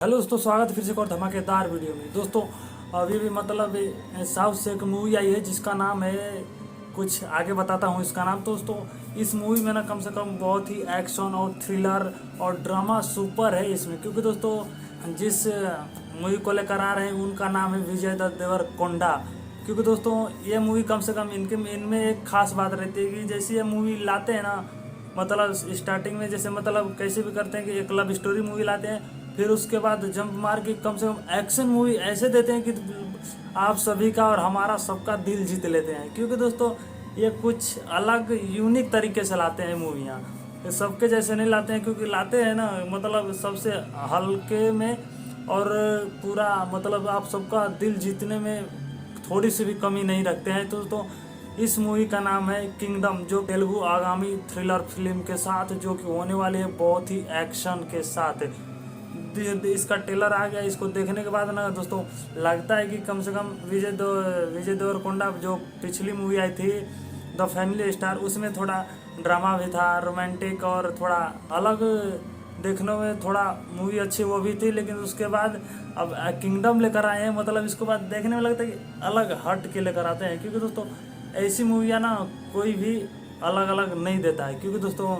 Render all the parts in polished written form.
Hello दोस्तों, स्वागत है फिर से एक और धमाकेदार वीडियो में। दोस्तों अभी भी मतलब साउथ से एक मूवी आई है जिसका नाम है, कुछ आगे बताता हूँ इसका नाम। तो दोस्तों इस मूवी में ना कम से कम बहुत ही एक्शन और थ्रिलर और ड्रामा सुपर है इसमें, क्योंकि दोस्तों जिस मूवी को लेकर आ रहे हैं उनका नाम है विजय दत्त देवरकोंडा। क्योंकि दोस्तों ये मूवी कम से कम इनमें एक खास बात रहती है कि जैसे ये मूवी लाते हैं ना, मतलब स्टार्टिंग में जैसे मतलब कैसे भी करते हैं कि एक लव स्टोरी मूवी लाते हैं, फिर उसके बाद जंप मार के कम से कम एक्शन मूवी ऐसे देते हैं कि आप सभी का और हमारा सबका दिल जीत लेते हैं। क्योंकि दोस्तों ये कुछ अलग यूनिक तरीके से लाते हैं मूवियाँ, ये सबके जैसे नहीं लाते हैं। क्योंकि लाते हैं ना मतलब सबसे हल्के में, और पूरा मतलब आप सबका दिल जीतने में थोड़ी सी भी कमी नहीं रखते हैं। तो दोस्तों इस मूवी का नाम है किंगडम, जो तेलुगु आगामी थ्रिलर फिल्म के साथ जो कि होने वाली है बहुत ही एक्शन के साथ। इसका ट्रेलर आ गया, इसको देखने के बाद ना दोस्तों लगता है कि कम से कम विजय देवरकोंडा जो पिछली मूवी आई थी द फैमिली स्टार, उसमें थोड़ा ड्रामा भी था, रोमांटिक और थोड़ा अलग देखने में थोड़ा मूवी अच्छी वो भी थी। लेकिन उसके बाद अब किंगडम लेकर आए हैं, मतलब इसके बाद देखने में लगता है कि अलग हट के लेकर आते हैं। क्योंकि दोस्तों ऐसी मूवियाँ ना कोई भी अलग अलग नहीं देता है। क्योंकि दोस्तों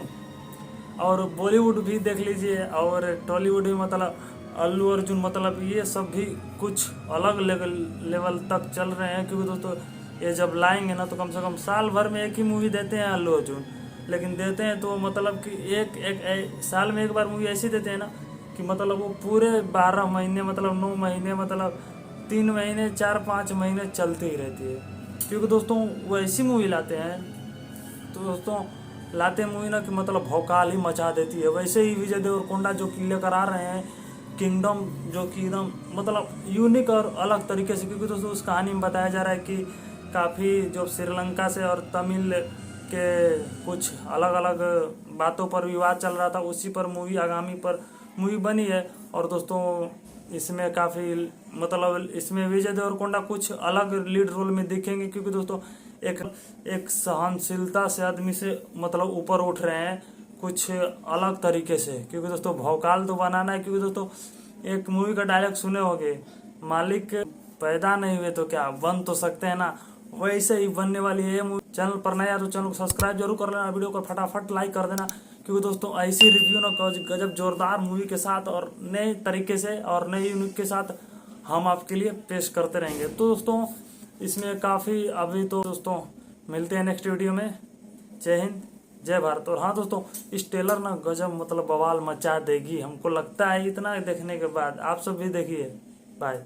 और बॉलीवुड भी देख लीजिए और टॉलीवुड भी, मतलब अल्लू अर्जुन, मतलब ये सब भी कुछ अलग लेवल तक चल रहे हैं। क्योंकि दोस्तों ये जब लाएंगे ना तो कम से कम साल भर में एक ही मूवी देते हैं अल्लू अर्जुन, लेकिन देते हैं तो मतलब कि एक साल में एक बार मूवी ऐसी देते हैं ना कि मतलब वो पूरे 12 महीने, मतलब 9 महीने, मतलब 3 महीने 4-5 महीने चलती ही रहती है। क्योंकि दोस्तों वो ऐसी मूवी लाते हैं, तो दोस्तों लाते मूवी ना कि मतलब भौकाल ही मचा देती है। वैसे ही विजय देवरकोंडा जो कि लेकर आ रहे हैं किंगडम, जो कि एकदम मतलब यूनिक और अलग तरीके से। क्योंकि दोस्तों उस कहानी में बताया जा रहा है कि काफ़ी जो श्रीलंका से और तमिल के कुछ अलग अलग बातों पर विवाद चल रहा था, उसी पर मूवी आगामी पर मूवी बनी है। और दोस्तों इसमें काफ़ी मतलब इसमें विजय देवरकोंडा कुछ अलग लीड रोल में दिखेंगे। क्योंकि दोस्तों एक एक सहनशीलता से आदमी से मतलब ऊपर उठ रहे हैं कुछ अलग तरीके से। क्योंकि दोस्तों भौकाल तो बनाना है। क्योंकि दोस्तों एक मूवी का डायलॉग सुने होंगे, मालिक पैदा नहीं हुए तो क्या बन तो सकते हैं ना, वैसे ही बनने वाली है ये मूवी। चैनल पर नया तो चैनल को सब्सक्राइब जरूर कर लेना, वीडियो को फटाफट लाइक कर देना। क्योंकि दोस्तों ऐसी रिव्यू ना गजब जोरदार मूवी के साथ और नए तरीके से और नए यूनिक के साथ हम आपके लिए पेश करते रहेंगे। तो दोस्तों इसमें काफ़ी अभी तो दोस्तों मिलते हैं नेक्स्ट वीडियो में। जय हिंद, जय भारत। और हाँ दोस्तों इस ट्रेलर ना गजब मतलब बवाल मचा देगी, हमको लगता है इतना देखने के बाद। आप सब भी देखिए। बाय।